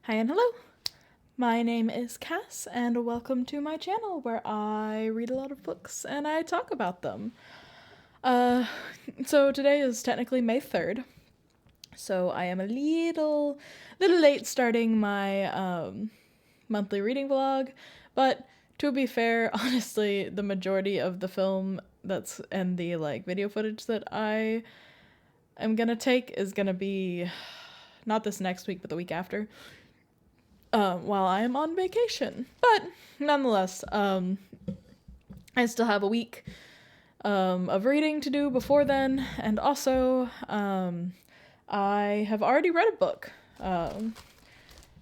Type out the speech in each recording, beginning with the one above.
Hi and hello. My name is Cass, and welcome to my channel where I read a lot of books and I talk about them. So today is technically May 3rd, so I am a little late starting my monthly reading vlog, but to be fair, honestly, the majority of the film and the video footage that I am gonna take is gonna be not this next week, but the week after. While I am on vacation. But nonetheless, I still have a week of reading to do before then, and also I have already read a book.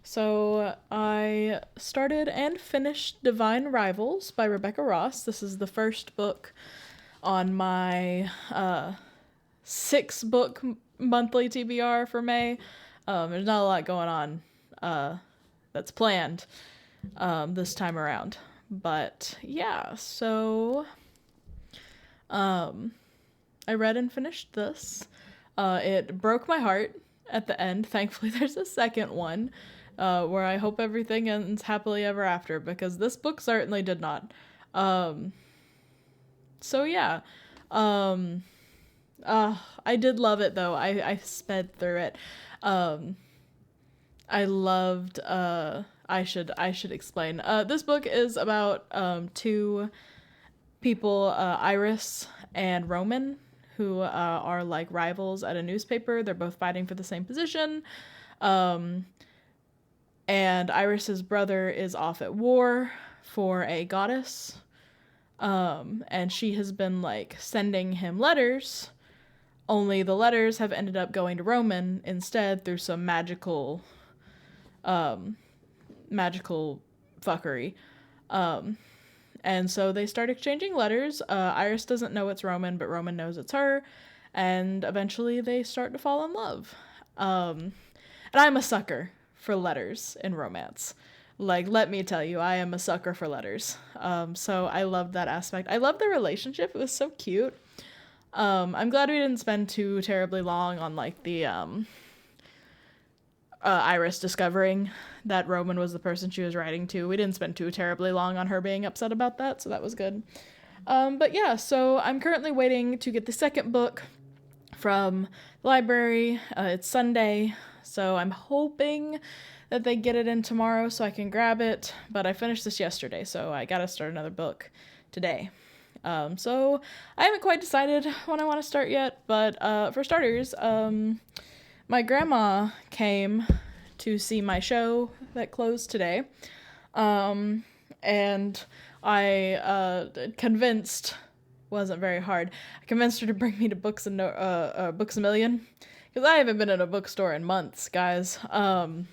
So I started and finished Divine Rivals by Rebecca Ross. This is the first book on my 6-book monthly TBR for May. There's not a lot going on that's planned this time around. But yeah, so I read and finished this. It broke my heart at the end. Thankfully, there's a second one where I hope everything ends happily ever after, because this book certainly did not. So yeah. I did love it though. I sped through it. I loved I should explain. This book is about two people, Iris and Roman, who are like rivals at a newspaper. They're both fighting for the same position. And Iris's brother is off at war for a goddess. And she has been like sending him letters, only the letters have ended up going to Roman instead through some magical fuckery. And so they start exchanging letters. Iris doesn't know it's Roman, but Roman knows it's her. And eventually they start to fall in love. And I'm a sucker for letters in romance. Like, let me tell you, I am a sucker for letters. So I loved that aspect. I loved the relationship. It was so cute. I'm glad we didn't spend too terribly long on like the Iris discovering that Roman was the person she was writing to. We didn't spend too terribly long on her being upset about that, so that was good. But yeah, so I'm currently waiting to get the second book from the library. It's Sunday, so I'm hoping that they get it in tomorrow so I can grab it. But I finished this yesterday, so I gotta start another book today. So I haven't quite decided when I want to start yet, but for starters, my grandma came to see my show that closed today, and I wasn't very hard. I convinced her to bring me to Books a Million, because I haven't been in a bookstore in months, guys. And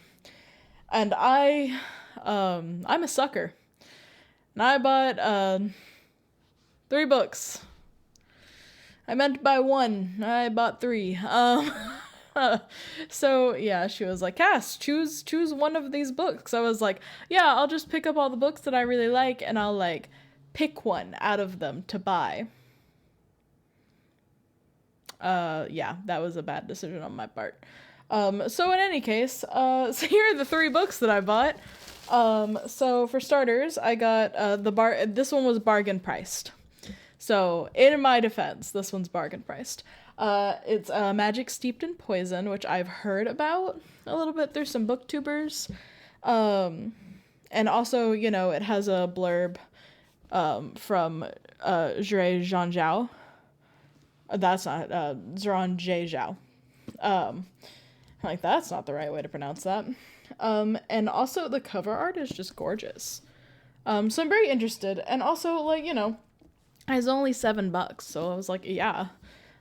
I'm a sucker, and I bought 3 books. I meant to buy 1. I bought 3. So yeah, she was like, Cass, choose one of these books. I was like, yeah, I'll just pick up all the books that I really like, and I'll like pick one out of them to buy. Yeah, that was a bad decision on my part. So in any case, so here are the 3 books that I bought. So for starters, I got this one was bargain priced. So, in my defense, this one's bargain priced. It's Magic Steeped in Poison, which I've heard about a little bit through some booktubers. And also, you know, it has a blurb from Zhui Zhangjiao. That's not Zhuan Jie Zhao. Like, that's not the right way to pronounce that. And also, the cover art is just gorgeous. So I'm very interested. And also, like, you know, it's only $7, so I was like, yeah,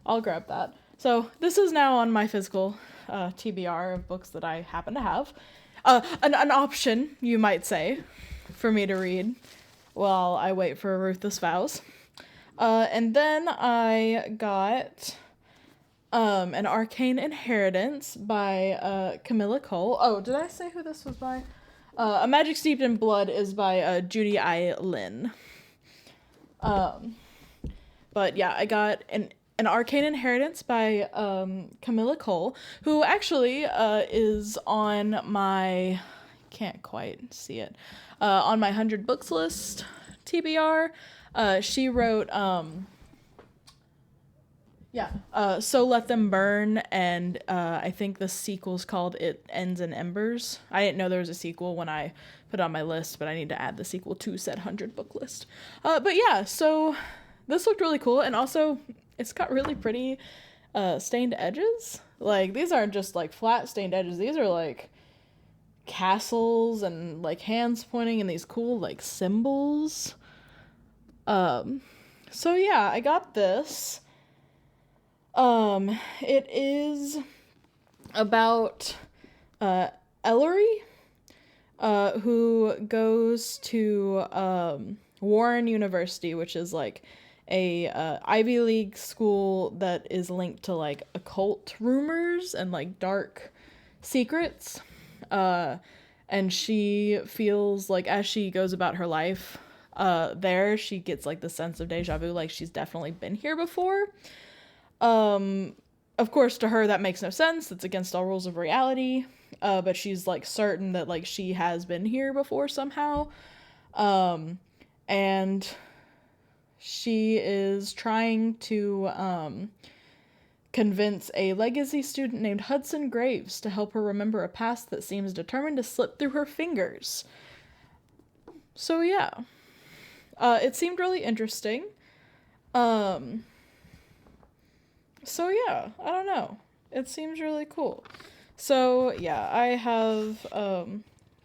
I'll grab that. So this is now on my physical TBR of books that I happen to have. An option, you might say, for me to read while I wait for Ruthless Vows. And then I got An Arcane Inheritance by Camilla Cole. Oh, did I say who this was by? A Magic Steeped in Blood is by Judy I. Lin. But yeah, I got an Arcane Inheritance by Camilla Cole, who actually is on my can't quite see it. On my 100 books list, TBR, she wrote, So Let Them Burn, and I think the sequel's called It Ends in Embers. I didn't know there was a sequel when I put it on my list, but I need to add the sequel to said 100 book list. But yeah, so this looked really cool, and also it's got really pretty stained edges. Like, these aren't just like flat stained edges, these are like castles and like hands pointing and these cool like symbols. So yeah, I got this. It is about Ellery, who goes to Warren University, which is like a Ivy League school that is linked to like occult rumors and like dark secrets. And she feels like as she goes about her life there, she gets like the sense of deja vu, like she's definitely been here before. Of course, to her, that makes no sense. That's against all rules of reality. But she's, like, certain that, like, she has been here before somehow. And she is trying to, convince a legacy student named Hudson Graves to help her remember a past that seems determined to slip through her fingers. So, yeah. It seemed really interesting. So yeah, I don't know. It seems really cool. So yeah, I have,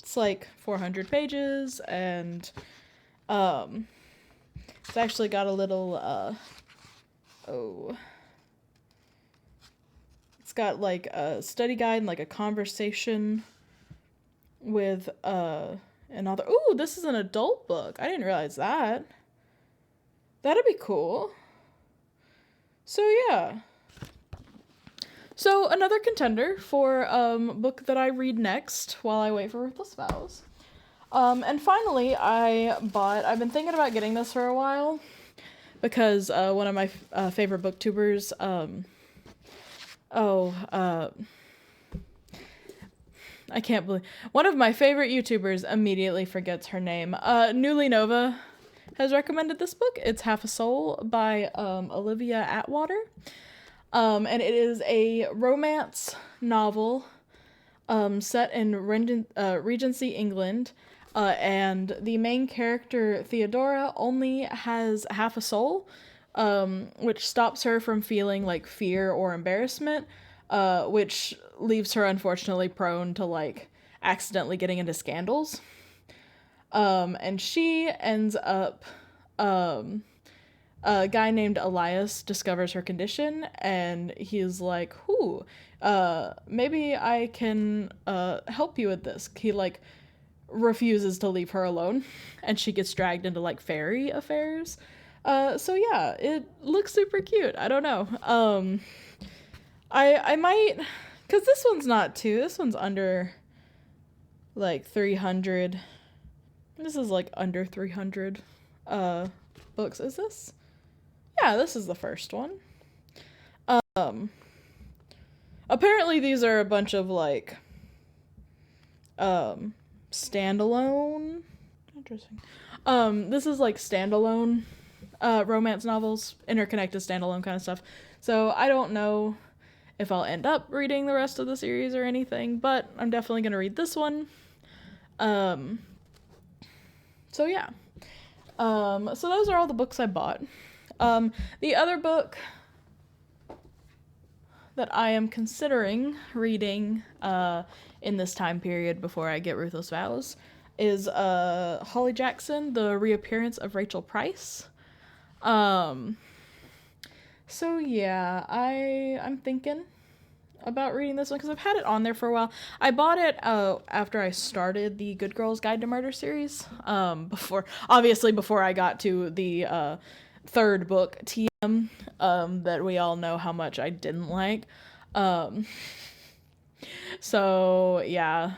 it's like 400 pages, and, it's actually got a little, it's got like a study guide and like a conversation with, an author. Ooh, this is an adult book. I didn't realize that. That'd be cool. So yeah. So another contender for book that I read next while I wait for Ruthless Vows. And finally, I've been thinking about getting this for a while because one of my favorite booktubers, I can't believe, one of my favorite YouTubers immediately forgets her name. Newly Nova has recommended this book. It's Half a Soul by Olivia Atwater. And it is a romance novel set in Regency England, and the main character, Theodora, only has half a soul, which stops her from feeling like fear or embarrassment, which leaves her unfortunately prone to like accidentally getting into scandals. And she ends up, a guy named Elias discovers her condition, and he's like, maybe I can help you with this. He like refuses to leave her alone, and she gets dragged into like fairy affairs. So yeah, it looks super cute. I don't know. I might, cause this one's under like 300. This is like under 300 books. Is this? Yeah, this is the first one. Apparently these are a bunch of like standalone. Interesting. This is like standalone romance novels, interconnected standalone kind of stuff. So I don't know if I'll end up reading the rest of the series or anything, but I'm definitely gonna read this one. So yeah. So those are all the books I bought. The other book that I am considering reading in this time period before I get Ruthless Vows is Holly Jackson, The Reappearance of Rachel Price. So yeah, I'm thinking about reading this one because I've had it on there for a while. I bought it after I started the Good Girls Guide to Murder series, before I got to the third book, TM, that we all know how much I didn't like. So yeah,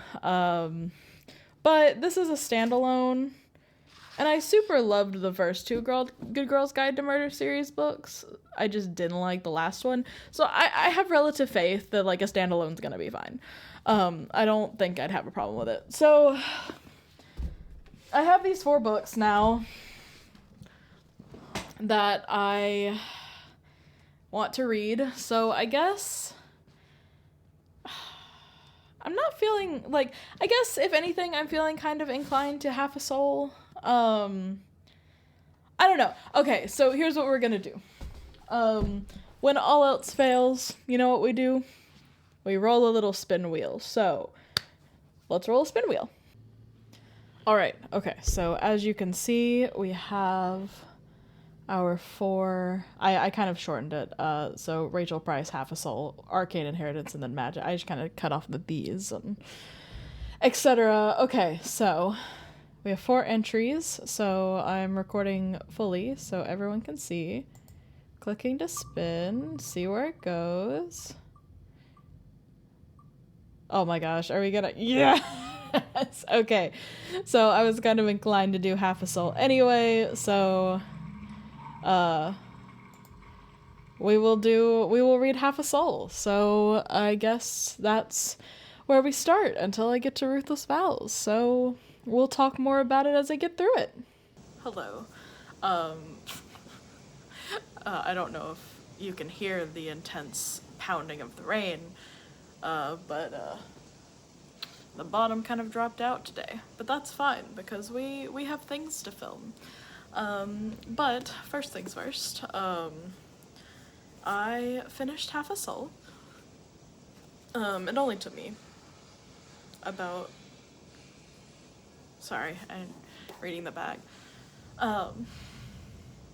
but this is a standalone And I super loved the first two Good Girls Guide to Murder series books. I just didn't like the last one. So I have relative faith that like a standalone's gonna be fine. I don't think I'd have a problem with it. So I have these 4 books now that I want to read. So I guess I'm not feeling like, I guess if anything, I'm feeling kind of inclined to Half a Soul. I don't know. Okay, so here's what we're gonna do. When all else fails, you know what we do? We roll a little spin wheel. So let's roll a spin wheel. All right. Okay. So as you can see, we have our 4. I kind of shortened it. So Rachel Price, Half a Soul, Arcane Inheritance, and then Magic. I just kind of cut off the B's and etc. Okay. So we have 4 entries. So I'm recording fully so everyone can see. Clicking to spin. See where it goes. Oh my gosh. Are we gonna? Yeah. Yes. Okay. So I was kind of inclined to do Half a Soul anyway, so we will read Half a Soul. So I guess that's where we start until I get to Ruthless Vows. So we'll talk more about it as I get through it. Hello. I don't know if you can hear the intense pounding of the rain, but the bottom kind of dropped out today, but that's fine because we have things to film. But first things first, I finished Half a Soul. It only took me about, sorry, I'm reading the bag.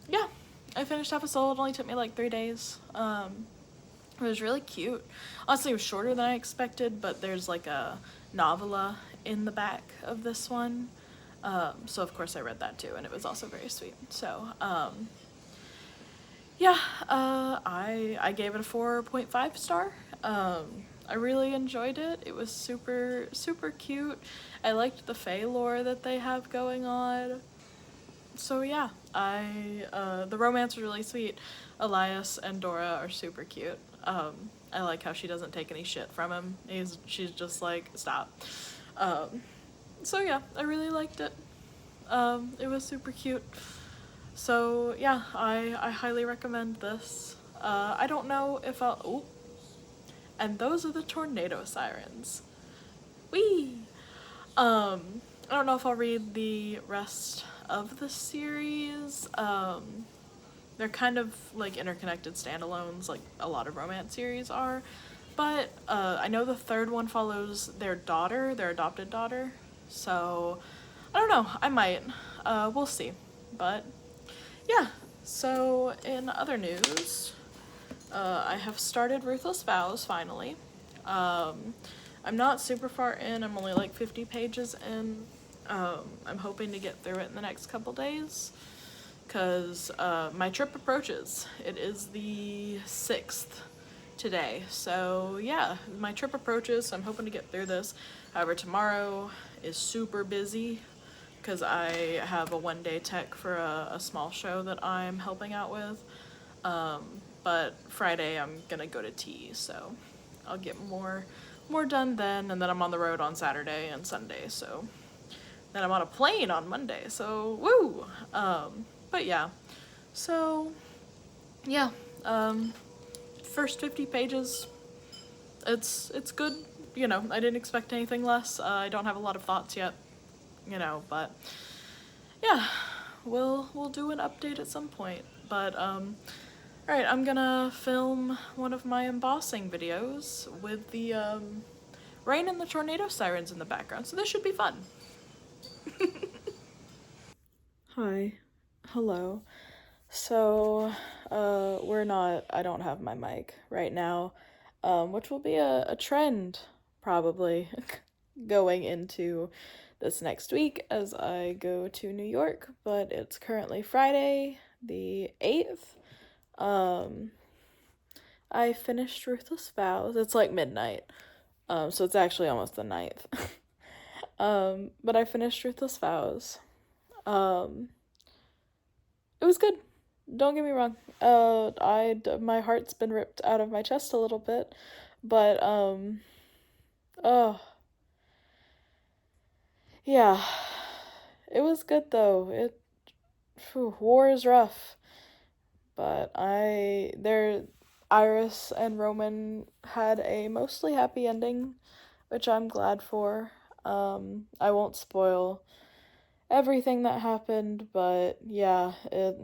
Yeah, I finished Half a Soul. It only took me like 3 days. It was really cute. Honestly, it was shorter than I expected, but there's like a novella in the back of this one. So of course I read that too, and it was also very sweet. So, yeah, I gave it a 4.5 star. I really enjoyed it. It was super, super cute. I liked the Fae lore that they have going on. So yeah, the romance was really sweet. Elias and Dora are super cute. I like how she doesn't take any shit from him. She's just like, stop. So yeah, I really liked it. It was super cute. So yeah, I highly recommend this. I don't know if I'll, ooh. And those are the tornado sirens. Whee! I don't know if I'll read the rest of the series. They're kind of like interconnected standalones, like a lot of romance series are. But I know the 3rd one follows their adopted daughter. So I don't know, I might. We'll see. But yeah, so in other news, I have started Ruthless Vows finally. I'm not super far in, I'm only like 50 pages in. I'm hoping to get through it in the next couple days, because my trip approaches. It is the 6th today, so yeah, my trip approaches, so I'm hoping to get through this. However, tomorrow is super busy, because I have a 1-day tech for a small show that I'm helping out with. But Friday I'm gonna go to tea, so I'll get more done then, and then I'm on the road on Saturday and Sunday, so then I'm on a plane on Monday, so woo! But yeah, so yeah, first 50 pages, it's good, you know, I didn't expect anything less. I don't have a lot of thoughts yet, you know, but yeah, we'll do an update at some point. But alright, I'm gonna film one of my embossing videos with the rain and the tornado sirens in the background, so this should be fun. Hi. Hello. So, I don't have my mic right now, which will be a trend, probably, going into this next week as I go to New York, but it's currently Friday, the 8th. I finished Ruthless Vows. It's like midnight, so it's actually almost the 9th. But I finished Ruthless Vows. Um, it was good. Don't get me wrong. My heart's been ripped out of my chest a little bit, but oh yeah, it was good though. War is rough, but Iris and Roman had a mostly happy ending, which I'm glad for. I won't spoil everything that happened, but yeah, it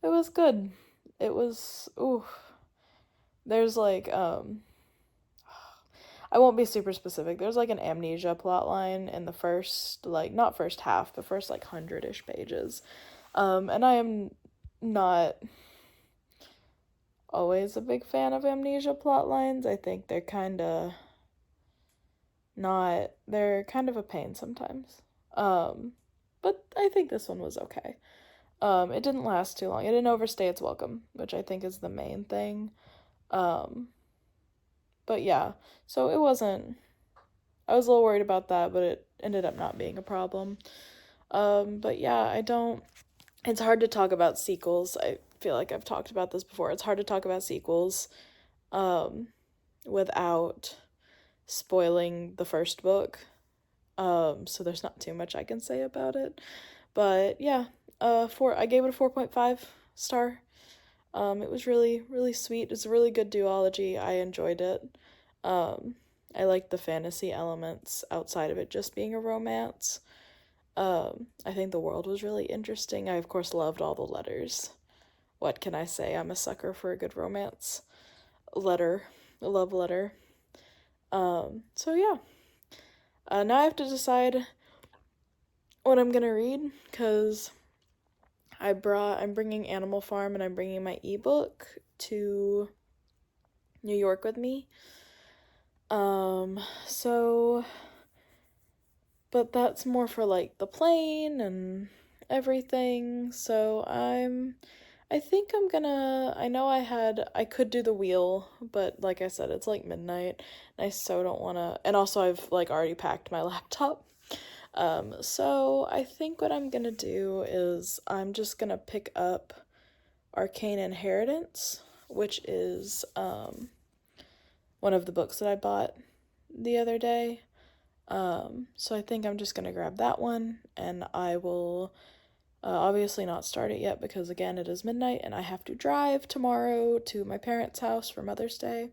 was good. It was ooh. There's like I won't be super specific. There's like an amnesia plot line in the first like not first half, but first like 100-ish pages. And I am not always a big fan of amnesia plot lines. I think they're kind of a pain sometimes. But I think this one was okay. It didn't last too long. It didn't overstay its welcome, which I think is the main thing. Um, but yeah, so it wasn't. I was a little worried about that, but it ended up not being a problem. But yeah, I don't. It's hard to talk about sequels. I feel like I've talked about this before. It's hard to talk about sequels, without spoiling the first book. So there's not too much I can say about it. But yeah, I gave it a 4.5 star. It was really, really sweet. It's a really good duology. I enjoyed it. I liked the fantasy elements outside of it just being a romance. I think the world was really interesting. I, of course, loved all the letters. What can I say? I'm a sucker for a good romance letter, a love letter. So yeah. Now I have to decide what I'm gonna read, because I'm bringing Animal Farm and I'm bringing my ebook to New York with me. So, but that's more for like the plane and everything. So I think I could do the wheel, but like I said, it's like midnight and I so don't wanna, and also I've like already packed my laptop. So I think what I'm gonna do is I'm just gonna pick up Arcane Inheritance, which is, one of the books that I bought the other day. So I think I'm just gonna grab that one, and I will obviously not start it yet because again it is midnight and I have to drive tomorrow to my parents' house for Mother's Day.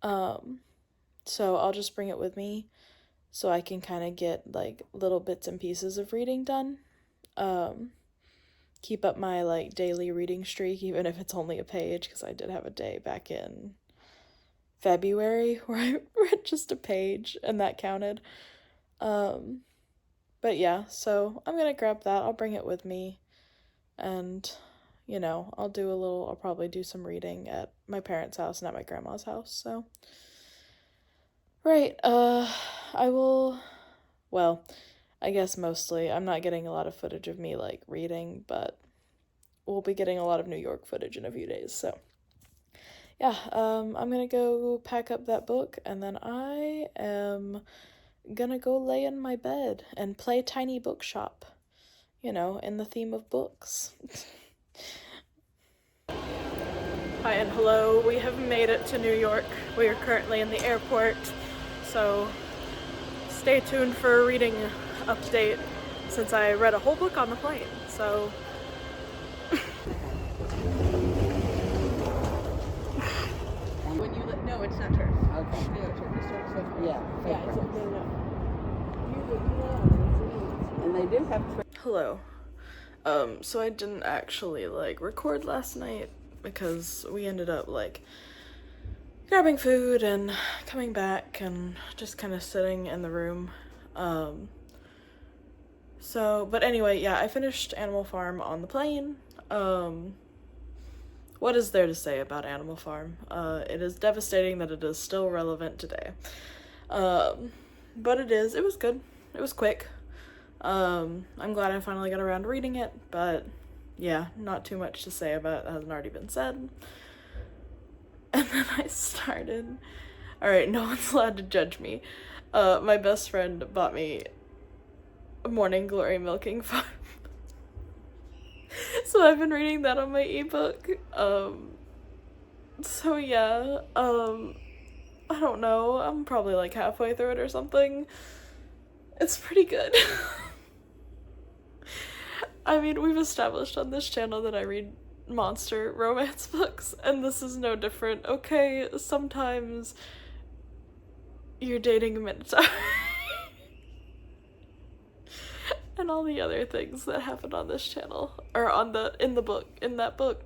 So I'll just bring it with me so I can kind of get like little bits and pieces of reading done. Keep up my like daily reading streak, even if it's only a page, because I did have a day back in February where I read just a page and that counted. But yeah, so I'm gonna grab that. I'll bring it with me, and I'll probably do some reading at my parents' house and at my grandma's house. So right, well, I guess mostly I'm not getting a lot of footage of me like reading, but we'll be getting a lot of New York footage in a few days. So yeah, I'm gonna go pack up that book, and then I am gonna go lay in my bed and play Tiny Bookshop, in the theme of books. Hi and hello, we have made it to New York. We are currently in the airport, so stay tuned for a reading update since I read a whole book on the plane, so. No, it's not turf. Okay. Yeah. Yeah, it's like, no. And they do have. Hello. So I didn't actually like record last night because we ended up like grabbing food and coming back and just kind of sitting in the room. But anyway, yeah, I finished Animal Farm on the plane. What is there to say about Animal Farm? It is devastating that it is still relevant today. But it was good. It was quick. I'm glad I finally got around to reading it, but yeah, not too much to say about it that hasn't already been said. And then I started. Alright, no one's allowed to judge me. My best friend bought me Morning Glory Milking Farm. So I've been reading that on my ebook. So yeah, I don't know, I'm probably like halfway through it or something. It's pretty good. I mean, we've established on this channel that I read monster romance books, and this is no different. Okay, sometimes you're dating a minotaur. And all the other things that happen on this channel, or in that book,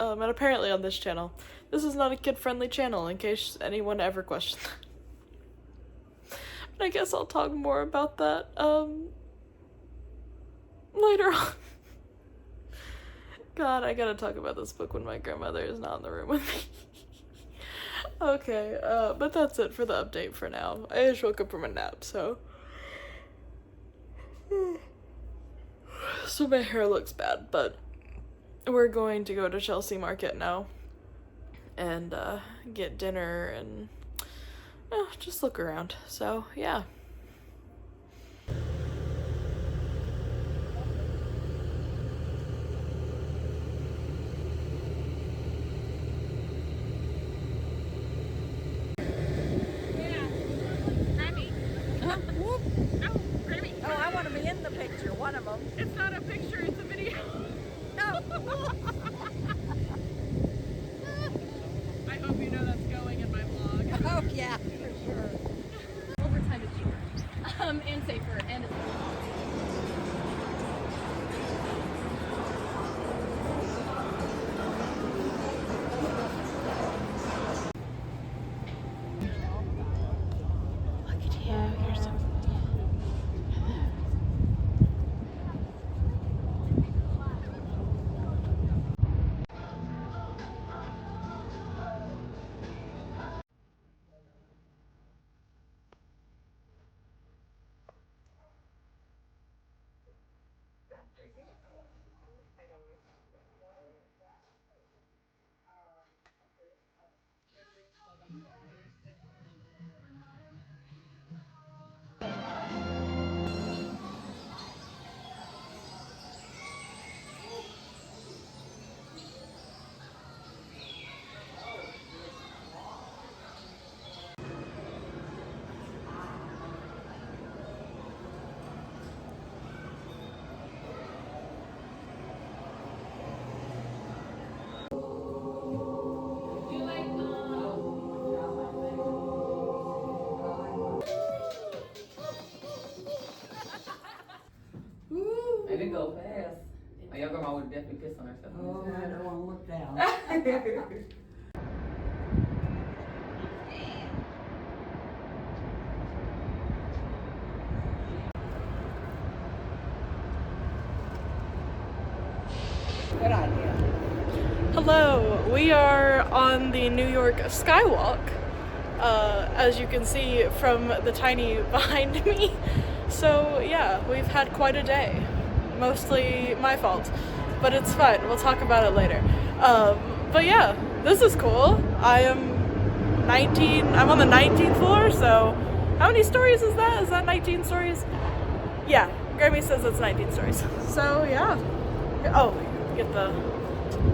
and apparently on this channel. This is not a kid-friendly channel, in case anyone ever questioned that. But I guess I'll talk more about that, later on. God, I gotta talk about this book when my grandmother is not in the room with me. Okay, but that's it for the update for now. I just woke up from a nap, so... So my hair looks bad, but we're going to go to Chelsea Market now and get dinner and just look around. So yeah. Oh, I want to be in the picture, one of them. It's not a picture, it's a video. Oh. I hope you know that's going in my vlog. Oh, yeah, for sure. Overtime is cheaper, and safer, and it's Look at you, you're so... And it go fast. My your grandma would definitely piss on herself. Oh, I don't want to look down. Good idea. Hello, we are on the New York Skywalk, as you can see from the tiny behind me. So yeah, we've had quite a day. Mostly my fault, but it's fine. We'll talk about it later. But yeah, this is cool. I'm on the 19th floor, so how many stories is that? Is that 19 stories? Yeah, Grammy says it's 19 stories. So yeah. Oh, get the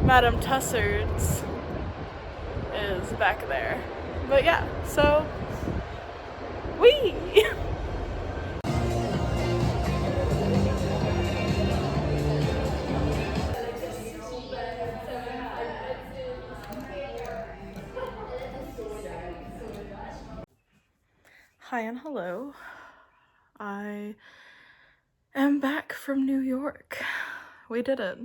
Madame Tussauds is back there. But yeah, so whee! Hi and hello. I am back from New York. We did it.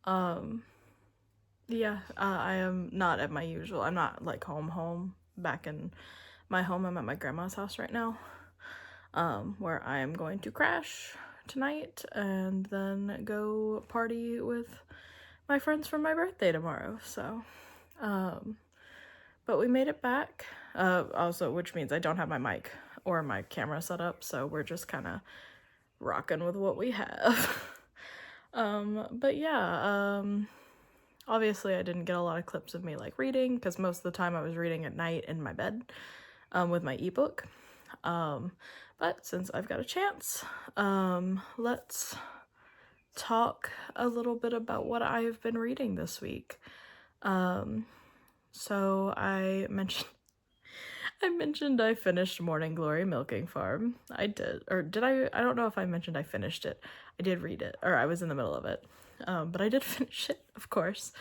Yeah, I am not at my usual, I'm not like home back in my home. I'm at my grandma's house right now, where I am going to crash tonight and then go party with my friends for my birthday tomorrow. So, but we made it back, also, which means I don't have my mic or my camera set up, so we're just kind of rocking with what we have. But yeah, obviously I didn't get a lot of clips of me like reading, because most of the time I was reading at night in my bed, with my ebook. But since I've got a chance, let's talk a little bit about what I have been reading this week. So I mentioned I finished Morning Glory Milking Farm. I did, or did I don't know if I mentioned I finished it. I did read it, or I was in the middle of it. But I did finish it, of course.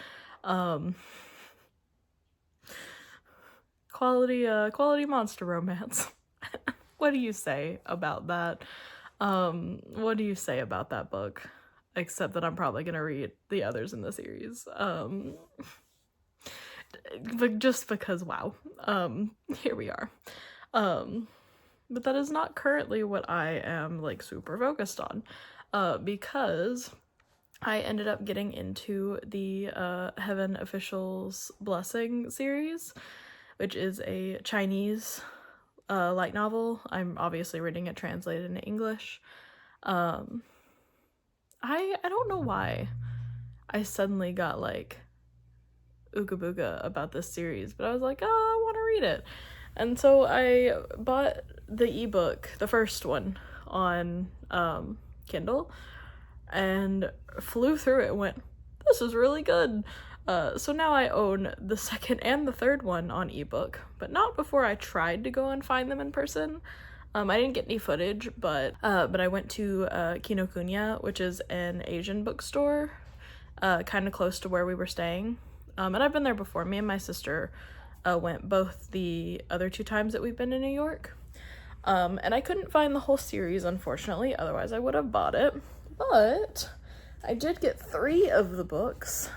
Quality monster romance. What do you say about that? What do you say about that book? Except that I'm probably gonna read the others in the series. But just because, wow. Here we are. But that is not currently what I am, like, super focused on. Because I ended up getting into the Heaven Official's Blessing series, which is a Chinese light novel. I'm obviously reading it translated into English. I don't know why I suddenly got like ooga booga about this series, but I was like, oh, I want to read it. And so I bought the ebook, the first one, on Kindle, and flew through it and went, this is really good. So now I own the second and the third one on ebook, but not before I tried to go and find them in person. I didn't get any footage, but I went to Kinokuniya, which is an Asian bookstore, kind of close to where we were staying. And I've been there before. Me and my sister went both the other 2 times that we've been to New York. And I couldn't find the whole series, unfortunately, otherwise I would have bought it. But I did get 3 of the books.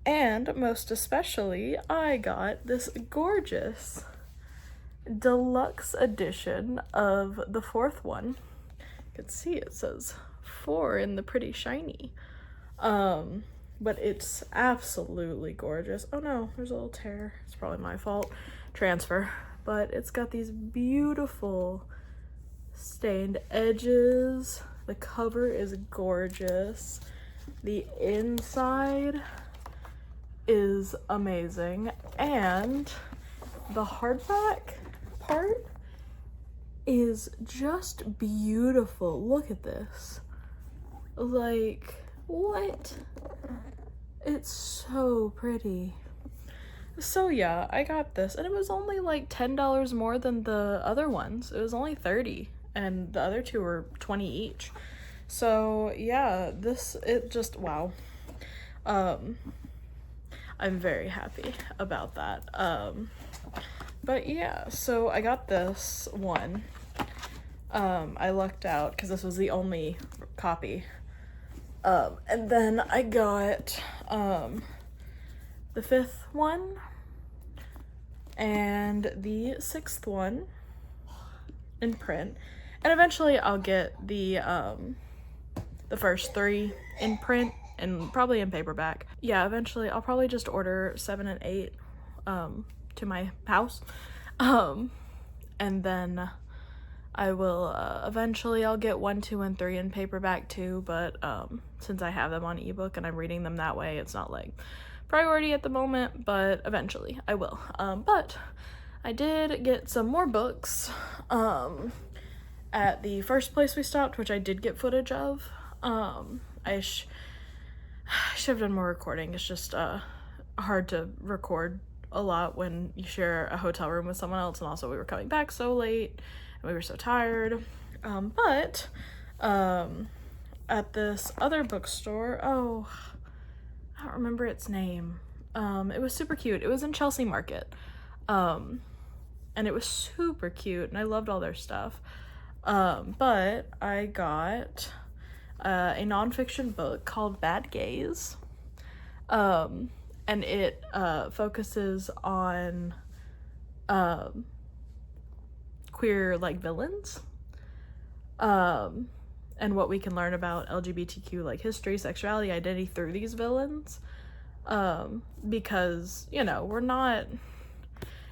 And most especially, I got this gorgeous deluxe edition of the 4th one. You can see it says 4 in the pretty shiny. But it's absolutely gorgeous. Oh no, there's a little tear. It's probably my fault. Transfer. But it's got these beautiful stained edges. The cover is gorgeous. The inside is amazing. And the hardback part is just beautiful. Look at this. Like, what? It's so pretty. So yeah, I got this, and it was only like $10 more than the other ones. It was only $30, and the other 2 were $20 each. So yeah, wow. I'm very happy about that. But yeah, so I got this one. I lucked out because this was the only copy. And then I got the 5th one and the 6th one in print, and eventually I'll get the first 3 in print and probably in paperback. Yeah, eventually I'll probably just order 7 and 8 to my house, and then I will eventually I'll get 1, 2, and 3 in paperback too, but since I have them on ebook and I'm reading them that way, it's not like priority at the moment, but eventually I will. But I did get some more books at the first place we stopped, which I did get footage of. I should have done more recording. It's just hard to record a lot when you share a hotel room with someone else, and also we were coming back so late and we were so tired. But at this other bookstore, oh, I don't remember its name. It was super cute. It was in Chelsea Market. And it was super cute, and I loved all their stuff. But I got a nonfiction book called Bad Gays. And it focuses on queer like villains. And what we can learn about LGBTQ like history, sexuality, identity through these villains. Because, you know, we're not,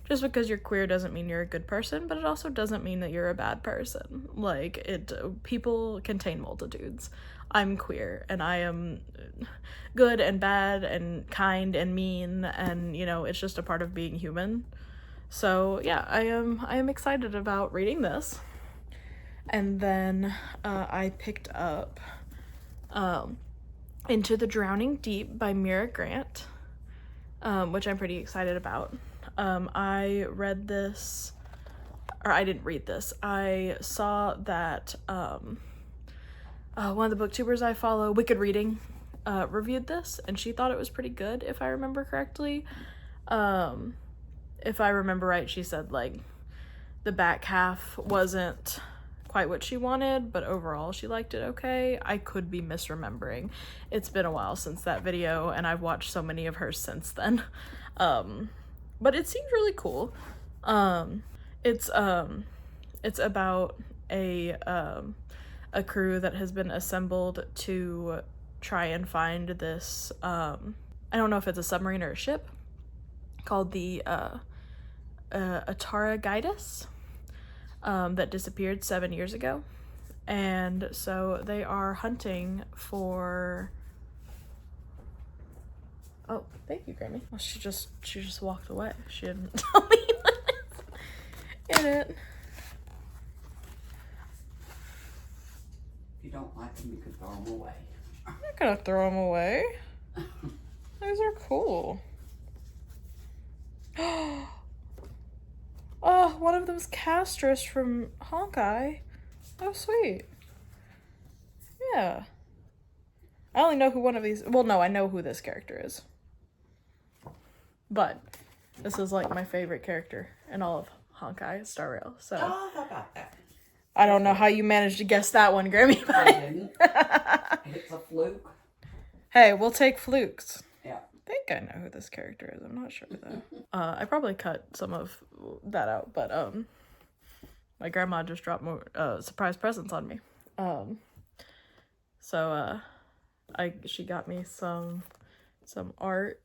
just because you're queer doesn't mean you're a good person, but it also doesn't mean that you're a bad person. Like, people contain multitudes. I'm queer, and I am good and bad and kind and mean, and, you know, it's just a part of being human. So yeah, I am excited about reading this. And then I picked up Into the Drowning Deep by Mira Grant, which I'm pretty excited about. I read this, or I didn't read this. I saw that one of the booktubers I follow, Wicked Reading, reviewed this, and she thought it was pretty good, if I remember correctly. If I remember right, she said, like, the back half wasn't quite what she wanted, but overall she liked it okay. I could be misremembering. It's been a while since that video, and I've watched so many of hers since then. But it seemed really cool. It's about a crew that has been assembled to try and find this, I don't know if it's a submarine or a ship, called the Atara Guidus, that disappeared 7 years ago. And so they are hunting for... Oh, thank you, Grammy. Well, she just walked away. She didn't tell me in it. If you don't like them, you can throw them away. I'm not gonna throw them away. Those are cool. Oh, one of them's Castress from Honkai. Oh, sweet. Yeah. I only know who one of these... Well, no, I know who this character is. But this is, like, my favorite character in all of Honkai Star Rail, so... Oh, how about that? I don't know how you managed to guess that one, Grammy. I didn't. It's a fluke. Hey, we'll take flukes. Yeah. I think I know who this character is. I'm not sure though. I probably cut some of that out, but my grandma just dropped more surprise presents on me. So she got me some art.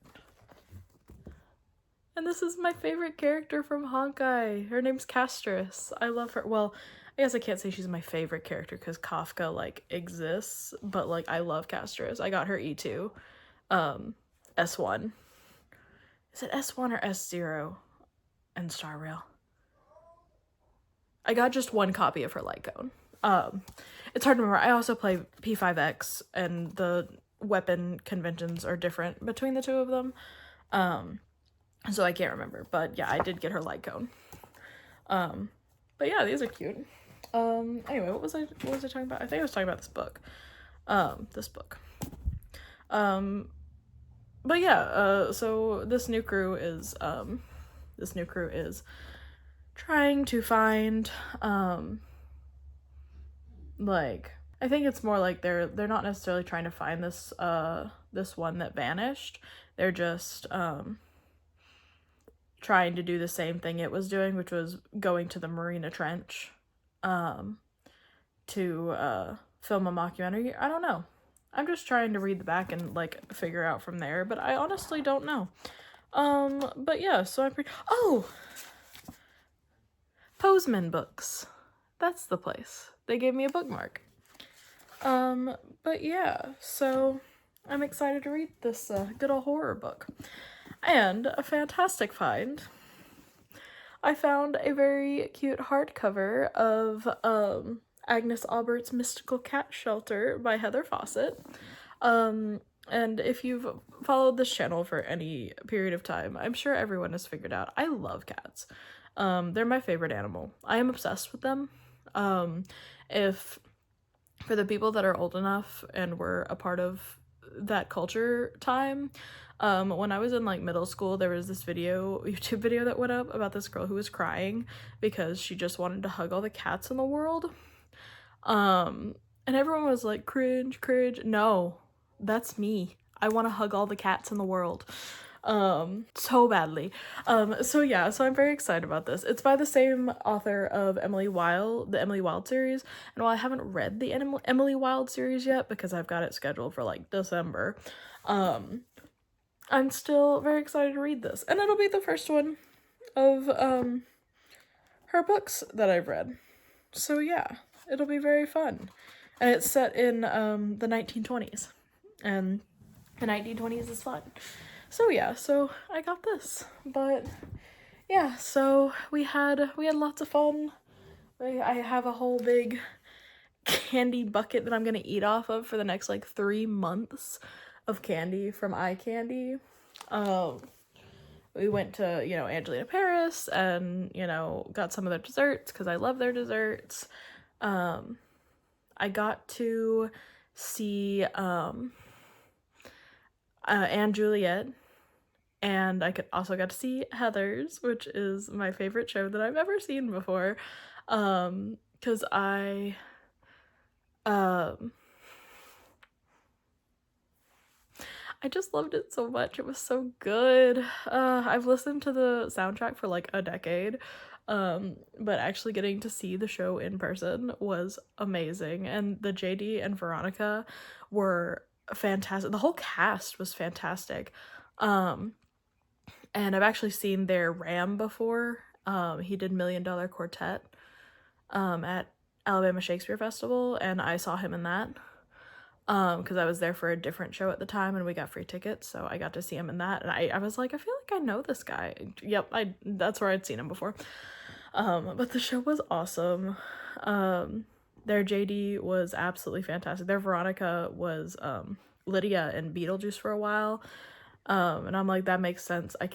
And this is my favorite character from Honkai. Her name's Castress. I love her. Well, I guess I can't say she's my favorite character because Kafka, like, exists, but, like, I love Castress. I got her E2. S1. Is it S1 or S0 in Star Rail? I got just one copy of her light cone. It's hard to remember. I also play P5X, and the weapon conventions are different between the two of them. So I can't remember. But yeah, I did get her light cone. But yeah, these are cute. Anyway, what was I talking about? I think I was talking about this book. But yeah, so this new crew is trying to find, like, I think it's more like they're not necessarily trying to find this one that vanished. They're just trying to do the same thing it was doing, which was going to the Marina Trench to film a mockumentary. I don't know. I'm just trying to read the back and, like, figure out from there, but I honestly don't know. But yeah, so I'm pretty... Oh! Postman Books. That's the place. They gave me a bookmark. But yeah, so I'm excited to read this good old horror book. And a fantastic find. I found a very cute hardcover of Agnes Aubert's Mystical Cat Shelter by Heather Fawcett. And if you've followed this channel for any period of time, I'm sure everyone has figured out I love cats. They're my favorite animal. I am obsessed with them. If for the people that are old enough and were a part of that culture time, when I was in, like, middle school, there was this YouTube video that went up about this girl who was crying because she just wanted to hug all the cats in the world. And everyone was like, cringe. No, that's me. I want to hug all the cats in the world. So badly. So yeah, so I'm very excited about this. It's by the same author of Emily Wilde, the Emily Wilde series. And while I haven't read the Emily Wilde series yet, because I've got it scheduled for, like, December, I'm still very excited to read this. And it'll be the first one of, her books that I've read. So yeah, it'll be very fun. And it's set in, the 1920s. And the 1920s is fun. So yeah, so I got this. But yeah, so we had lots of fun. I have a whole big candy bucket that I'm gonna eat off of for the next like 3 months of candy from eye candy. We went to, Angelina Paris and, got some of their desserts because I love their desserts. I got to see Anne Juliet, and I also got to see Heathers, which is my favorite show that I've ever seen before. Because I just loved it so much. It was so good. I've listened to the soundtrack for like a decade. But actually getting to see the show in person was amazing. And the JD and Veronica were fantastic. The whole cast was fantastic. And I've actually seen their Ram before. He did Million Dollar Quartet at Alabama Shakespeare Festival, and I saw him in that. Because I was there for a different show at the time and we got free tickets, so I got to see him in that, and I was like, I feel like I know this guy. Yep, that's where I'd seen him before. But the show was awesome. Their JD was absolutely fantastic. Their Veronica was Lydia in Beetlejuice for a while. And I'm like, that makes sense. I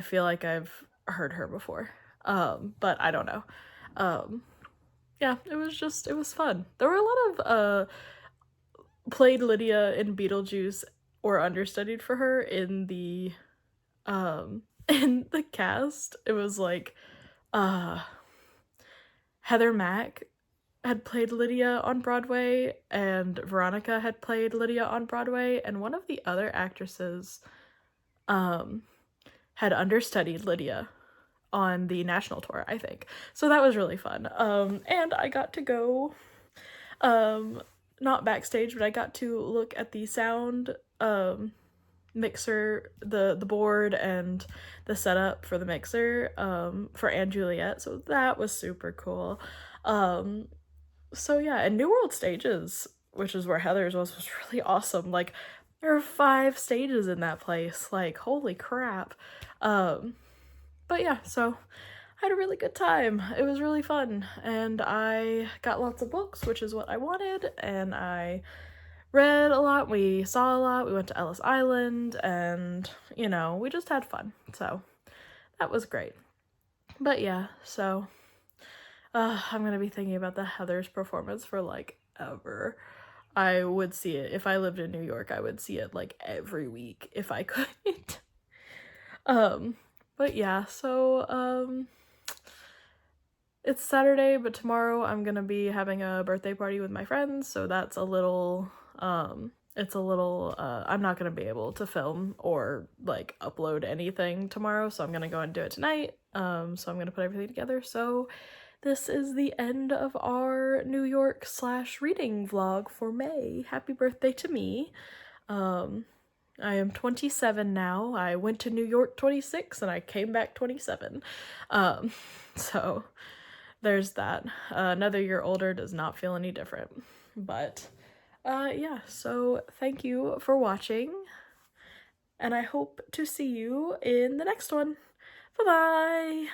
feel like I've heard her before. But I don't know. Yeah, it was fun. There were a lot of played Lydia in Beetlejuice or understudied for her in the cast. It was like Heather Mack had played Lydia on Broadway, and Veronica had played Lydia on Broadway, and one of the other actresses had understudied Lydia on the national tour, I think. So that was really fun. And I got to go, not backstage, but I got to look at the sound mixer, the board and the setup for the mixer for Anne Juliet. So that was super cool. So yeah, and New World Stages, which is where Heather's was really awesome. Like, there are 5 stages in that place. Like, holy crap. But yeah, so I had a really good time. It was really fun, and I got lots of books, which is what I wanted, and I read a lot, we saw a lot, we went to Ellis Island, and, we just had fun, so that was great. But yeah, so I'm gonna be thinking about the Heathers performance for like ever. I would see it if I lived in New York. I would see it like every week if I could. But yeah, so it's Saturday, but tomorrow I'm gonna be having a birthday party with my friends, so that's a little I'm not gonna be able to film or like upload anything tomorrow, so I'm gonna go and do it tonight. So I'm gonna put everything together. So this is the end of our New York / reading vlog for May. Happy birthday to me. I am 27 now. I went to New York 26 and I came back 27. So there's that. Another year older does not feel any different. But yeah, so thank you for watching, and I hope to see you in the next one. Bye-bye!